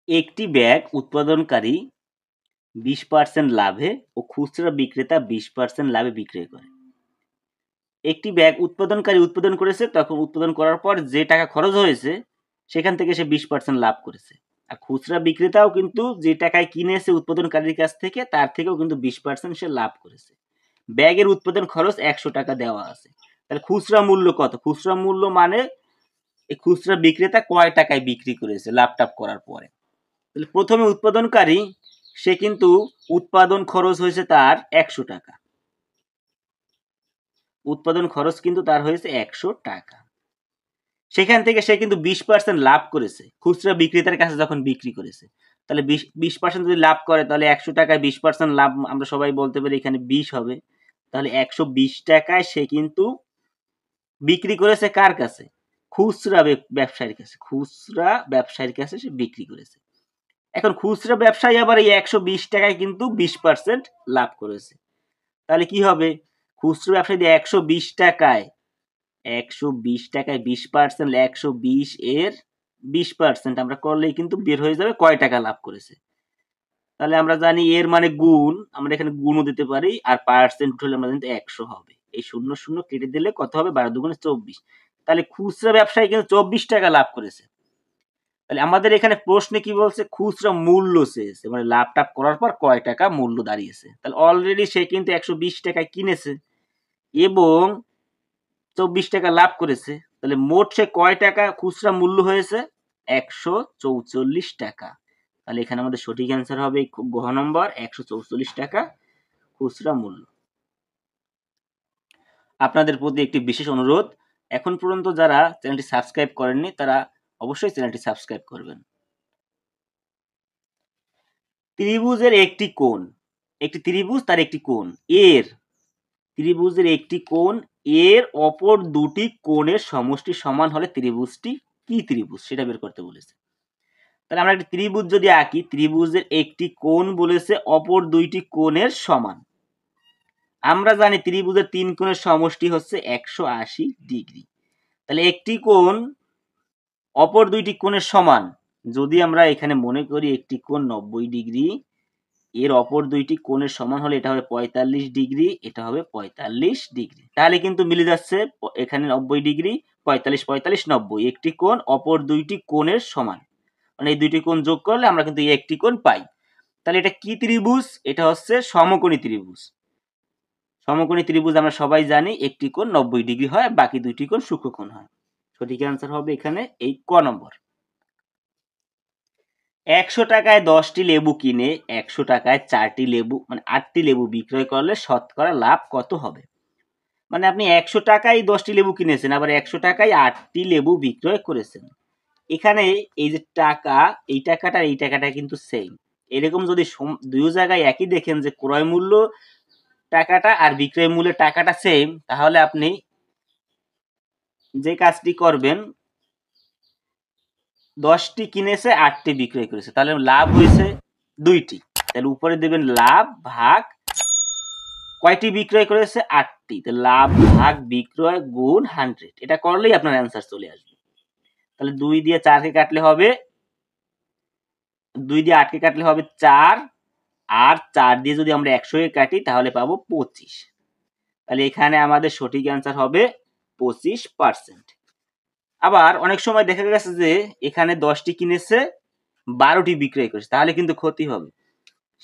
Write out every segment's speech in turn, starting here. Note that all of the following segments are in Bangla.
একটি ব্যাগ উৎপাদনকারী 20% লাভে ও খুচরা বিক্রেতা 20% লাভে বিক্রয় করে। একটি ব্যাগ উৎপাদনকারী উৎপাদন করেছে, তখন উৎপাদন করার পর যে টাকা খরচ হয়েছে সেখান থেকে সে 20% লাভ করেছে। আর খুচরা বিক্রেতাও কিন্তু যে টাকায় কিনেছে উৎপাদনকারীর কাছ থেকে তার থেকেও কিন্তু 20% সে লাভ করেছে। ব্যাগের উৎপাদন খরচ 100 টাকা দেওয়া আছে। তাহলে খুচরা মূল্য কত? খুচরা মূল্য মানে এই খুচরা বিক্রেতা কয় টাকায় বিক্রি করেছে লাভ টাভ করার পরে। তাহলে প্রথমে উৎপাদনকারী সে কিন্তু উৎপাদন খরচ হয়েছে তার 100 টাকা। উৎপাদন খরচ কিন্তু তার হয়েছে 100 টাকা। সেখান থেকে সে কিন্তু 20% লাভ করেছে খুচরা বিক্রেতার কাছে যখন বিক্রি করেছে। তাহলে 20% যদি লাভ করে তাহলে 100 টাকায় 20% লাভ আমরা সবাই বলতে পারি এখানে 20 হবে। তাহলে 120 টাকায় সে কিন্তু বিক্রি করেছে কার কাছে? খুচরা ব্যবসায়ীর কাছে। খুচরা ব্যবসায়ীর কাছে সে বিক্রি করেছে। এখন খুচরা ব্যবসায়ী আবার এই 120 টাকায় কিন্তু 20% লাভ করেছে। তাহলে কি হবে? খুচরা ব্যবসায়ী 120 টাকায় 20% 120 এর 20% আমরা করলেই কিন্তু বের হয়ে যাবে কয় টাকা লাভ করেছে। তাহলে আমরা জানি এর মানে গুণ, আমরা এখানে গুণও দিতে পারি, আর পার্সেন্ট হলে আমরা জানি 100 হবে। এই 0 0 কেটে দিলে কত হবে? 12 দুগুণে 24। তাহলে খুচরা ব্যবসায়ী কিন্তু 24 টাকা লাভ করেছে। তাহলে আমাদের এখানে প্রশ্নে কি বলছে? খুচরা মূল্য চেয়েছে, মানে লাভ টাভ করার পর কয় টাকা মূল্য দাঁড়িয়েছে। তাহলে অলরেডি সে কিন্তু 120 টাকায় কিনেছে এবং 24 টাকা লাভ করেছে। তাহলে মোট সে কয় টাকা খুচরা মূল্য হয়েছে? 144 টাকা। তাহলে এখানে আমাদের সঠিক অ্যান্সার হবে গ নম্বর, 144 টাকা খুচরা মূল্য। আপনাদের প্রতি একটি বিশেষ অনুরোধ, এখন পর্যন্ত যারা চ্যানেলটি সাবস্ক্রাইব করেননি তারা অবশ্যই চ্যানেলটি সাবস্ক্রাইব করবেন। ত্রিভুজের একটি কোণ, একটি ত্রিভুজ তার একটি কোণ এর, ত্রিভুজের একটি কোণ এর অপর দুটি কোণের সমষ্টি সমান হলে ত্রিভুজটি কি ত্রিভুজ সেটা বের করতে বলেছে। তাহলে আমরা একটি ত্রিভুজ যদি আঁকি, ত্রিভুজের একটি কোণ বলেছে অপর দুইটি কোণের সমান। আমরা জানি ত্রিভুজের তিন কোণের সমষ্টি হচ্ছে 180 ডিগ্রি। তাহলে একটি কোণ অপর দুইটি কোণের সমান, যদি আমরা এখানে মনে করি একটি কোণ 90 ডিগ্রি, এর অপর দুইটি কোণের সমান হলে এটা হবে 45 ডিগ্রি, এটা হবে 45 ডিগ্রি। তাহলে কিন্তু মিলে যাচ্ছে এখানে 90 ডিগ্রি, 45 45 90, একটি কোণ অপর দুইটি কোণের সমান, মানে এই দুইটি কোণ যোগ করলে আমরা কিন্তু এই একটি কোণ পাই। তাহলে এটা কি ত্রিভুজ? এটা হচ্ছে সমকোণী ত্রিভুজ। সমকোণী ত্রিভুজ আমরা সবাই জানি একটি কোণ 90 ডিগ্রি হয়, বাকি দুইটি কোণ সূক্ষ্মকোণ হয়। সঠিক অ্যান্সার হবে এখানে এই ক নম্বর। 100 টাকায় 10টি লেবু কিনে 100 টাকায় 4টি লেবু মানে 8টি লেবু বিক্রয় করলে শতকরা লাভ কত হবে? মানে আপনি 100 টাকায় 10টি লেবু কিনেছেন, আবার 100 টাকায় 8টি লেবু বিক্রয় করেছেন। এখানে এই যে টাকা, এই টাকাটা এই টাকাটা কিন্তু সেম। এরকম যদি দুই জায়গায় একই দেখেন যে ক্রয় মূল্য টাকাটা আর বিক্রয় মূল্যের টাকাটা সেম, তাহলে আপনি যে কাজটি করবেন, 10টি কিনেছে 8টি বিক্রয় করেছে, তাহলে লাভ হয়েছে 2টি। তাহলে উপরে দেবেন লাভ ভাগ কয়টি বিক্রয় করেছে? 8টি। তাহলে লাভ ভাগ বিক্রয় গুণ 100, এটা করলেই আপনার অ্যান্সার চলে আসবে। তাহলে 2 দিয়ে 4কে কাটলে হবে, 2 দিয়ে 8কে কাটলে হবে 4, আর 4 দিয়ে যদি আমরা 100কে কাটি তাহলে পাবো 25। তাহলে এখানে আমাদের সঠিক অ্যান্সার হবে 25%। আবার অনেক সময় দেখা গেছে যে এখানে 10টি কিনেছে 12টি বিক্রয় করেছে, তাহলে কিন্তু ক্ষতি হবে।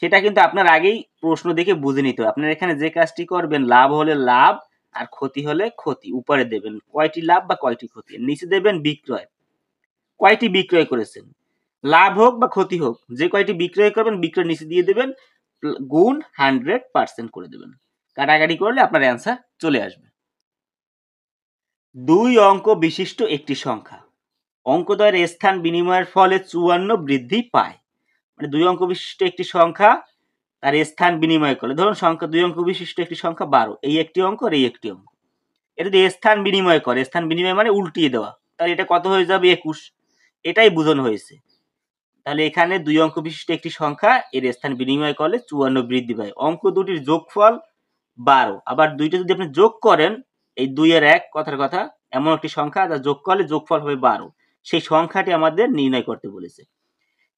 সেটা কিন্তু আপনার আগেই প্রশ্ন দেখে বুঝে নিতে হবে। আপনার এখানে যে কাজটি করবেন, লাভ হলে লাভ আর ক্ষতি হলে ক্ষতি, উপরে দেবেন কয়টি লাভ বা কয়টি ক্ষতি, নিচে দেবেন বিক্রয়, কয়টি বিক্রয় করেছেন, লাভ হোক বা ক্ষতি হোক, যে কয়টি বিক্রয় করবেন বিক্রয় নিচে দিয়ে দেবেন, গুণ 100% করে দেবেন। কাটাকাটি করলে আপনার অ্যান্সার চলে আসবে। 2 অঙ্ক বিশিষ্ট একটি সংখ্যা অঙ্কদ্বয়ের স্থান বিনিময়ের ফলে 54 বৃদ্ধি পায়। মানে 2 অঙ্ক বিশিষ্ট একটি সংখ্যা তার স্থান বিনিময় করলে, ধরুন সংখ্যা 2 অঙ্ক বিশিষ্ট একটি সংখ্যা 12, এই একটি অঙ্ক আর এই একটি অঙ্ক, এটা যদি স্থান বিনিময় করে, স্থান বিনিময় মানে উল্টিয়ে দেওয়া, তাহলে এটা কত হয়ে যাবে? 21। এটাই বোঝানো হয়েছে। তাহলে এখানে 2 অঙ্ক বিশিষ্ট একটি সংখ্যা এর স্থান বিনিময় করলে 54 বৃদ্ধি পায়। অঙ্ক দুটির যোগফল 12, আবার দুইটা যদি আপনি যোগ করেন, এই 2 এর 1 কথার কথা, এমন একটি সংখ্যা যা যোগ করলে যোগফল হবে 12, সেই সংখ্যাটি আমাদের নির্ণয় করতে বলেছে।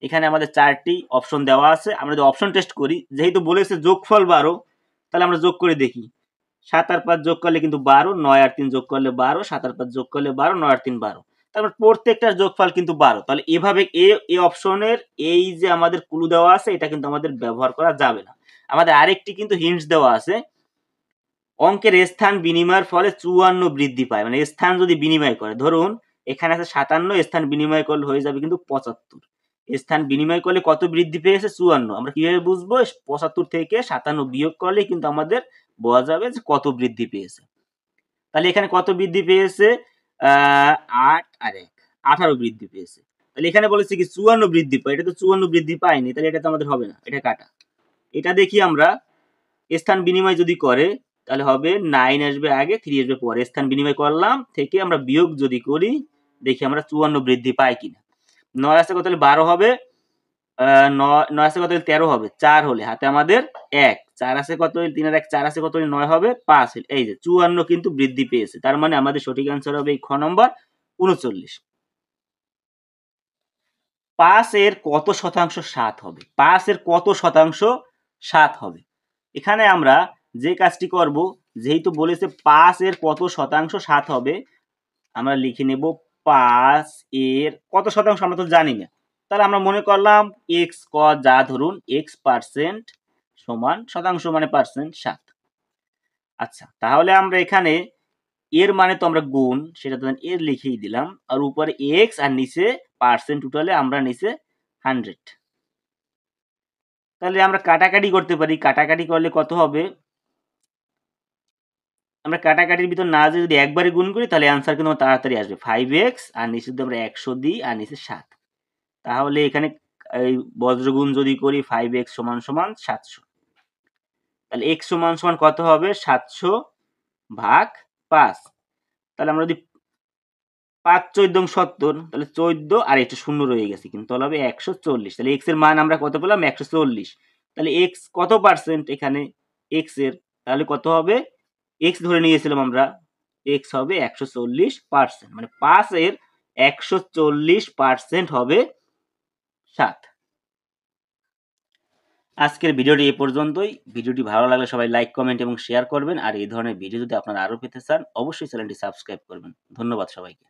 এখানে আমাদের 4টি অপশন দেওয়া আছে। আমরা যদি অপশন টেস্ট করি, যেহেতু বলেছে যোগফল 12, তাহলে আমরা যোগ করে দেখি। 7 আর 5 যোগ করলে কিন্তু 12, 9 আর 3 যোগ করলে 12, 7 আর 5 যোগ করলে 12, 9 আর 3 12। তারপর প্রত্যেকটার যোগফল কিন্তু 12। তাহলে এভাবে এই অপশনের এই যে আমাদের ক্লু দেওয়া আছে, এটা কিন্তু আমাদের ব্যবহার করা যাবে না। আমাদের আরেকটি কিন্তু হিন্টস দেওয়া আছে, অঙ্কের স্থান বিনিময়ের ফলে 54 বৃদ্ধি পায়। মানে স্থান যদি বিনিময় করে, ধরুন এখানে আছে 57, স্থান বিনিময় করলে হয়ে যাবে কিন্তু 75। স্থান বিনিময় করলে কত বৃদ্ধি পেয়েছে? 54। আমরা কিভাবে বুঝবো? 75 থেকে 57 বিয়োগ করলে কিন্তু আমাদের বোঝা যাবে যে কত বৃদ্ধি পেয়েছে। তাহলে এখানে কত বৃদ্ধি পেয়েছে? 8 আর 1 18 বৃদ্ধি পেয়েছে। তাহলে এখানে বলেছে কি 54 বৃদ্ধি পায়, এটা তো 54 বৃদ্ধি পায়নি, তাহলে এটা তো আমাদের হবে না, এটা কাটা। এটা দেখি আমরা, স্থান বিনিময় যদি করে তাহলে হবে 9 আসবে আগে, 3 আসবে পরে। স্থান বিনিময় করলাম থেকে আমরা বিয়োগ যদি করি, দেখি আমরা 54 বৃদ্ধি পাই কিনা। 9 আছে কত হলে 12 হবে, 9 আছে কত হলে 13 হবে, 4 হলে হাতে আমাদের 1, 4 আছে কত হলে 3 আর 1 4 আছে কত হলে 9 হবে, 5 হলে, এই যে 54 কিন্তু বৃদ্ধি পেয়েছে। তার মানে আমাদের সঠিক অ্যান্সার হবে এই খ নম্বর 39। 5 এর কত শতাংশ 7 হবে? 5 এর কত শতাংশ 7 হবে? এখানে আমরা যে কাজটি করব, যেহেতু বলেছে 5 এর কত শতাংশ 7 হবে, আমরা লিখে নেব 5 এর কত শতাংশ আমরা তো জানি না। তাহলে আমরা মনে করলাম x যা ধরুন x% সমান শতাংশ মানে পার্সেন্ট 7। আচ্ছা, তাহলে আমরা এখানে এর মানে তো আমরা গুণ, সেটা তো এর লিখেই দিলাম, আর উপরে x আর নিচে পার্সেন্ট টোটালে আমরা নিচে 100। তাহলে আমরা কাটাকাটি করতে পারি। কাটাকাটি করলে কত হবে? আমরা কাটাকাটির ভিতর না যদি একবারে গুণ করি তাহলে অ্যান্সার কিন্তু তাড়াতাড়ি আসবে। 5x আর নিচে যদি আমরা 100 দিই আর নিচে 7, তাহলে এখানে এই বজ্রগুণ যদি করি 5x সমান সমান 700, তাহলে x সমান সমান কত হবে? 700 ভাগ 5। তাহলে আমরা যদি 5 14 70, তাহলে 14 আর এটা শূন্য রয়ে গেছে, কিন্তু তাহলে হবে 140। তাহলে x এর মান আমরা কত পেলাম? 140। তাহলে x কত পার্সেন্ট এখানে x এর? তাহলে কত হবে? x ধরে নিয়েছিলাম আমরা, x হবে 140%, মানে 5 এর 140% হবে 7। আজকের ভিডিওটি এ পর্যন্তই। ভিডিওটি ভালো লাগলে সবাই লাইক, কমেন্ট এবং শেয়ার করবেন। আর এই ধরনের ভিডিও যদি আপনারা আরো পেতে চান, অবশ্যই চ্যানেলটি সাবস্ক্রাইব করবেন। ধন্যবাদ সবাইকে।